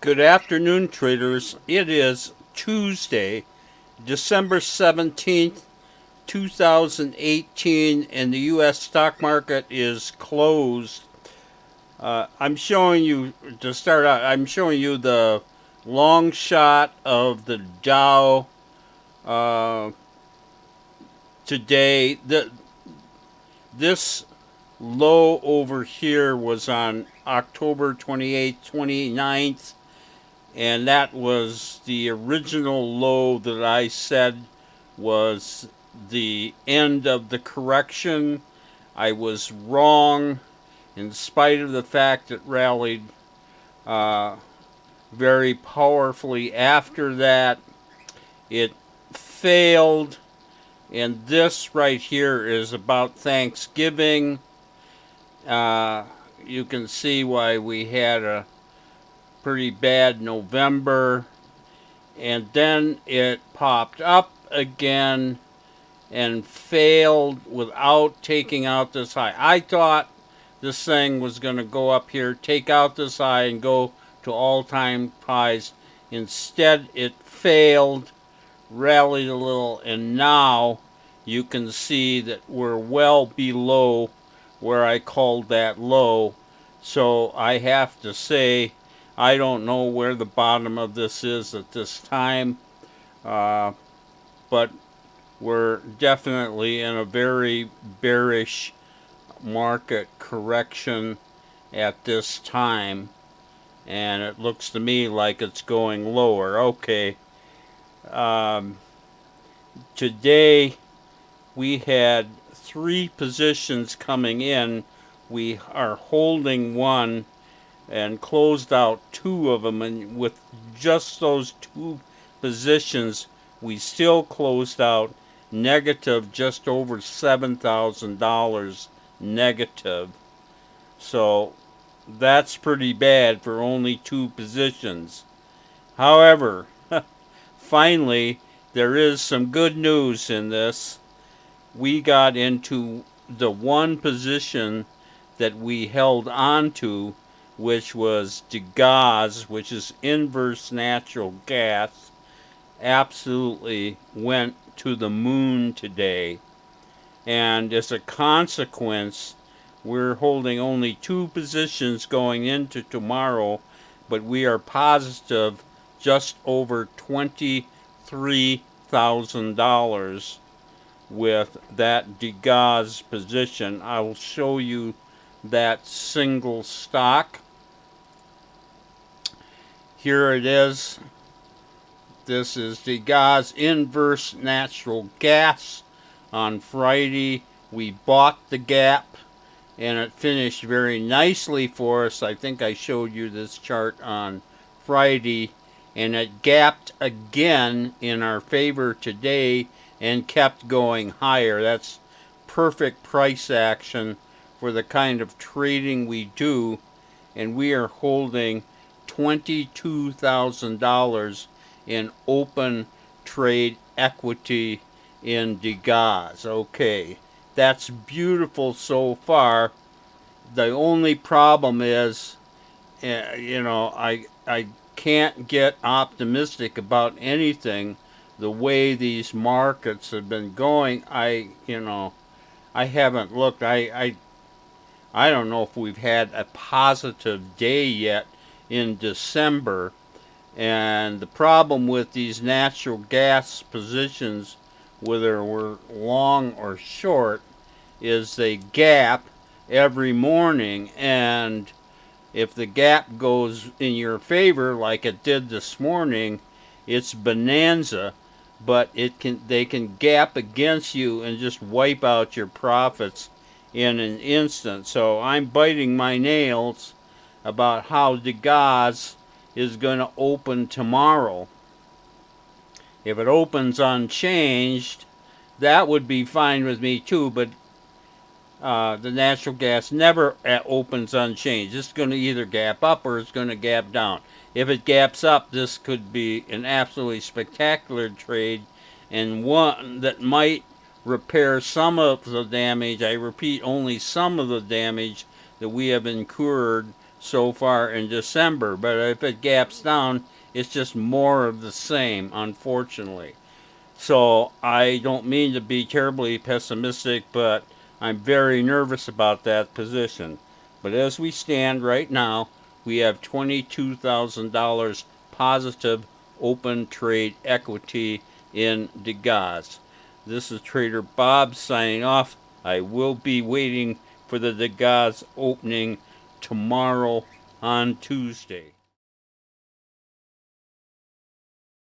Good afternoon, traders. It is Tuesday, December 17th, 2018, and the U.S. stock market is closed. I'm showing you, to start out, I'm showing you the long shot of the Dow uh, today. This low over here was on October 28th, 29th, and that was the original low that I said was the end of the correction. I was wrong, in spite of the fact it rallied uh, very powerfully after that. It failed, and this right here is about Thanksgiving. Uh, you can see why we had a pretty bad November, and then it popped up again and failed without taking out this high. I thought this thing was going to go up here, take out this high, and go to all-time highs. Instead, it failed, rallied a little, and now you can see that we're well below where I called that low. So I have to say, I don't know where the bottom of this is at this time, uh, but we're definitely in a very bearish market correction at this time, and it looks to me like it's going lower. Okay, um, today we had three positions coming in. We are holding one and closed out two of them, and with just those two positions, we still closed out negative just over $7,000 negative. So that's pretty bad for only two positions. However, finally, there is some good news in this. We got into the one position that we held on to, which was DeGaz, which is inverse natural gas. Absolutely went to the moon today. And as a consequence, we're holding only two positions going into tomorrow, but we are positive just over $23,000 with that DeGaz position. I will show you that single stock. Here it is. This is DeGaz inverse natural gas. On Friday, we bought the gap, and it finished very nicely for us. I think I showed you this chart on Friday, and it gapped again in our favor today and kept going higher. That's perfect price action for the kind of trading we do, and we are holding $22,000 in open trade equity in DeGaz. Okay, that's beautiful so far. The only problem is, I can't get optimistic about anything the way these markets have been going. I haven't looked. I don't know if we've had a positive day yet in December. And the problem with these natural gas positions, whether we're long or short, is they gap every morning. And if the gap goes in your favor, like it did this morning, it's bonanza. But they can gap against you and just wipe out your profits in an instant. So I'm biting my nails about how DeGaz is going to open tomorrow. If it opens unchanged, that would be fine with me too, but the natural gas never opens unchanged. It's going to either gap up or it's going to gap down. If it gaps up, this could be an absolutely spectacular trade, and one that might repair some of the damage. I repeat, only some of the damage that we have incurred so far in December. But if it gaps down, it's just more of the same, unfortunately. So I don't mean to be terribly pessimistic, but I'm very nervous about that position. But as we stand right now, we have $22,000 positive open trade equity in Degas. This is Trader Bob signing off. I will be waiting for the Degas opening tomorrow on Tuesday.